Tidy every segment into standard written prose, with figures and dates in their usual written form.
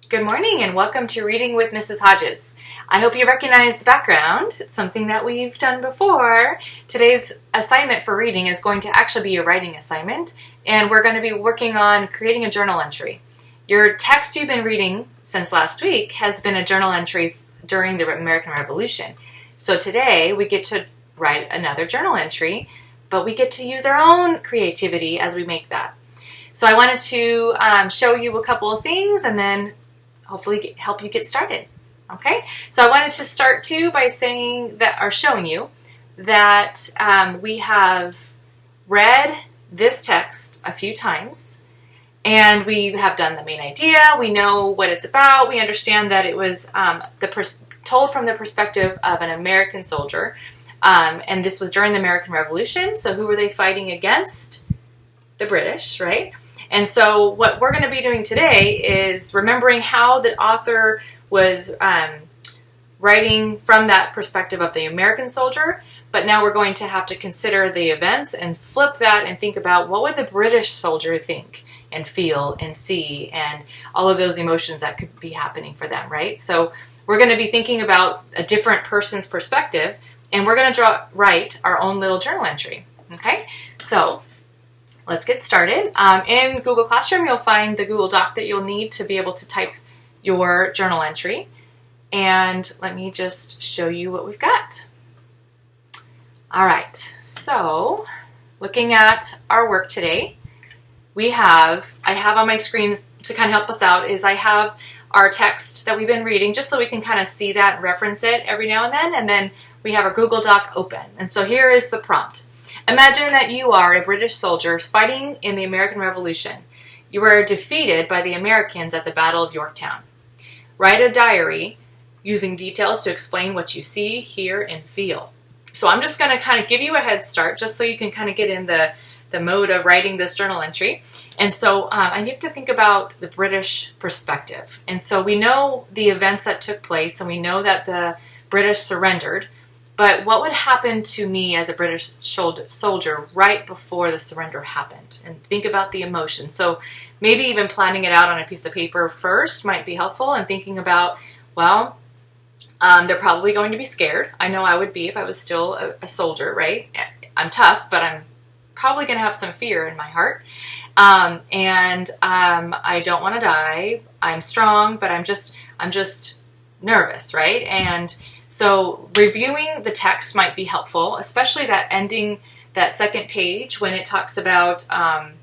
Good morning and welcome to Reading with Mrs. Hodges. I hope you recognize the background. It's something that we've done before. Today's assignment for reading is going to actually be a writing assignment, and we're going to be working on creating a journal entry. Your text you've been reading since last week has been a journal entry during the American Revolution. So today we get to write another journal entry, but we get to use our own creativity as we make that. So I wanted to show you a couple of things and then hopefully help you get started. Okay, so I wanted to start too by saying that, or showing you that we have read this text a few times, and we have done the main idea. We know what it's about. We understand that it was told from the perspective of an American soldier, and this was during the American Revolution. So who were they fighting against? The British, right? And so what we're going to be doing today is remembering how the author was writing from that perspective of the American soldier, but now we're going to have to consider the events and flip that and think about what would the British soldier think and feel and see and all of those emotions that could be happening for them, right? So we're going to be thinking about a different person's perspective, and we're going to write our own little journal entry, okay? So let's get started. In Google Classroom, you'll find the Google Doc that you'll need to be able to type your journal entry. And let me just show you what we've got. All right, so looking at our work today, I have on my screen to kind of help us out is I have our text that we've been reading just so we can kind of see that and reference it every now and then we have our Google Doc open. And so here is the prompt. Imagine that you are a British soldier fighting in the American Revolution. You were defeated by the Americans at the Battle of Yorktown. Write a diary using details to explain what you see, hear, and feel. So I'm just going to kind of give you a head start just so you can kind of get in the mode of writing this journal entry. And so I need to think about the British perspective. And so we know the events that took place, and we know that the British surrendered. But what would happen to me as a British soldier right before the surrender happened? And think about the emotion. So maybe even planning it out on a piece of paper first might be helpful, and thinking about, well, they're probably going to be scared. I know I would be if I was still a soldier, right? I'm tough, but I'm probably going to have some fear in my heart. And I don't want to die. I'm strong, but I'm just nervous, right? And so reviewing the text might be helpful, especially that ending, that second page when it talks about the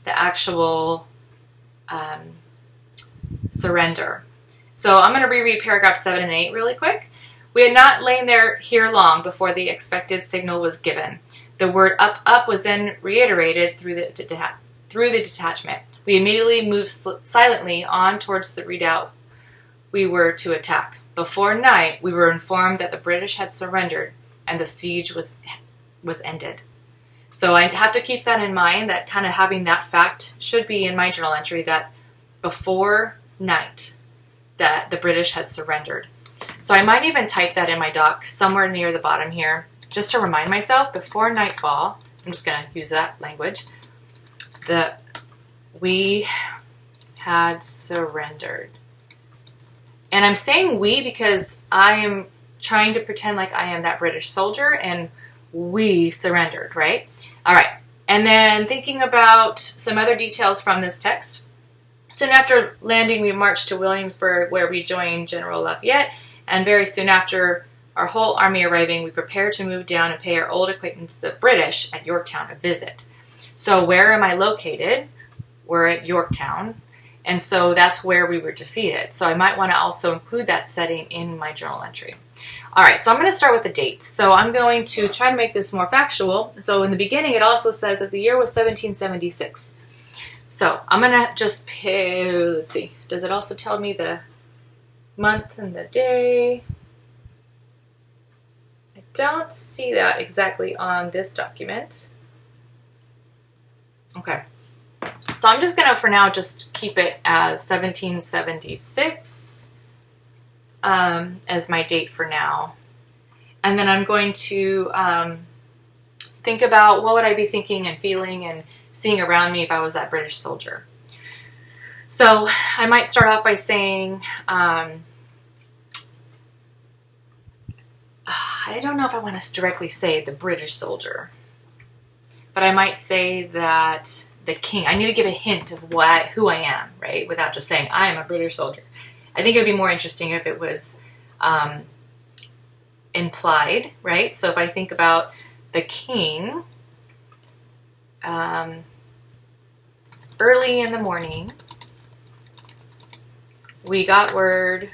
actual surrender. So I'm going to reread paragraph 7 and 8 really quick. We had not lain here long before the expected signal was given. The word up, up was then reiterated through the detachment. We immediately moved silently on towards the redoubt we were to attack. Before night, we were informed that the British had surrendered and the siege was ended. So I have to keep that in mind, that kind of having that fact should be in my journal entry, that before night, that the British had surrendered. So I might even type that in my doc somewhere near the bottom here, just to remind myself, before nightfall, I'm just going to use that language, that we had surrendered. And I'm saying we because I am trying to pretend like I am that British soldier and we surrendered, right? All right. And then thinking about some other details from this text. Soon after landing, we marched to Williamsburg, where we joined General Lafayette. And very soon after our whole army arriving, we prepared to move down and pay our old acquaintance, the British, at Yorktown a visit. So where am I located? We're at Yorktown. And so that's where we were defeated. So I might want to also include that setting in my journal entry. All right, so I'm going to start with the dates. So I'm going to try to make this more factual. So in the beginning, it also says that the year was 1776. So I'm going to just pick, let's see, does it also tell me the month and the day? I don't see that exactly on this document. Okay. So I'm just going to, for now, just keep it as 1776 as my date for now. And then I'm going to think about what would I be thinking and feeling and seeing around me if I was that British soldier. So I might start off by saying, I don't know if I want to directly say the British soldier, but I might say that the king. I need to give a hint of who I am, right? Without just saying I am a British soldier. I think it would be more interesting if it was implied, right? So if I think about the king, early in the morning, we got word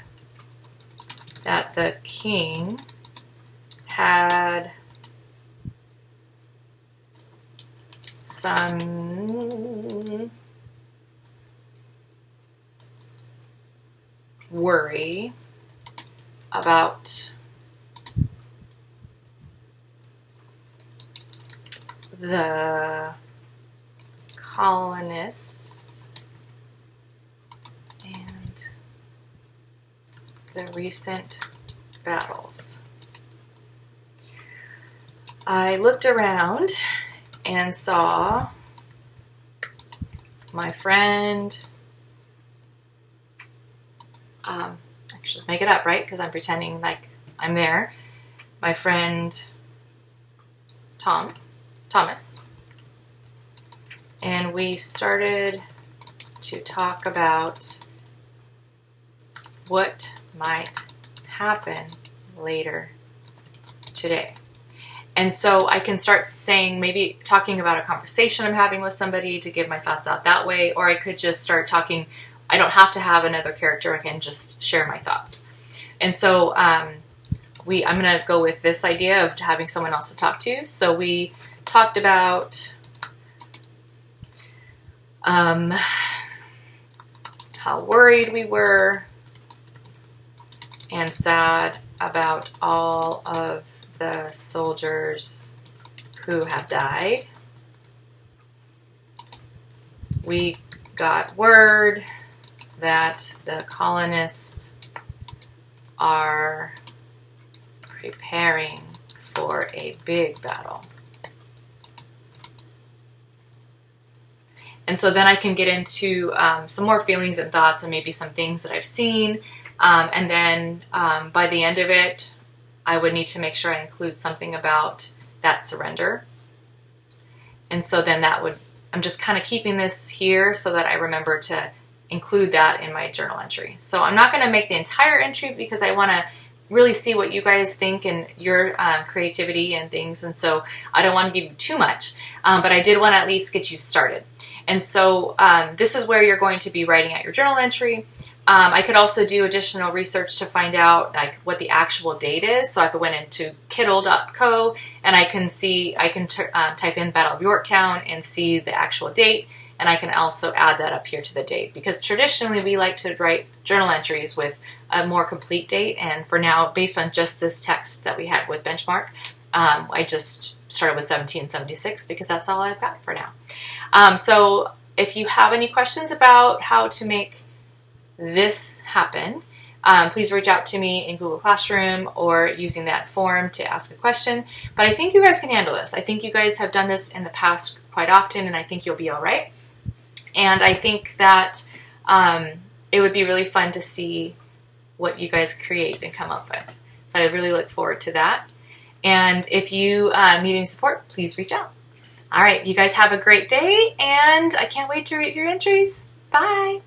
that the king had some worry about the colonists and the recent battles. I looked around and saw my friend, I should just make it up, right? Because I'm pretending like I'm there. My friend Thomas, and we started to talk about what might happen later today. And so I can start saying, maybe talking about a conversation I'm having with somebody to give my thoughts out that way, or I could just start talking. I don't have to have another character. I can just share my thoughts. And so I'm going to go with this idea of having someone else to talk to. So we talked about how worried we were and sad about all of the soldiers who have died. We got word that the colonists are preparing for a big battle. And so then I can get into some more feelings and thoughts and maybe some things that I've seen. And then by the end of it, I would need to make sure I include something about that surrender. And so then I'm just kind of keeping this here so that I remember to include that in my journal entry. So I'm not going to make the entire entry because I want to really see what you guys think and your creativity and things. And so I don't want to give you too much, but I did want to at least get you started. And so this is where you're going to be writing out your journal entry. I could also do additional research to find out like what the actual date is. So if I went into Kittle.co and I can type in Battle of Yorktown and see the actual date, and I can also add that up here to the date, because traditionally we like to write journal entries with a more complete date. And for now, based on just this text that we have with benchmark, I just started with 1776 because that's all I've got for now. So if you have any questions about how to make this happen, please reach out to me in Google Classroom or using that form to ask a question. But I think you guys can handle this. I think you guys have done this in the past quite often, and I think you'll be all right. And I think that it would be really fun to see what you guys create and come up with. So I really look forward to that. And if you need any support, please reach out. All right, you guys have a great day, and I can't wait to read your entries. Bye.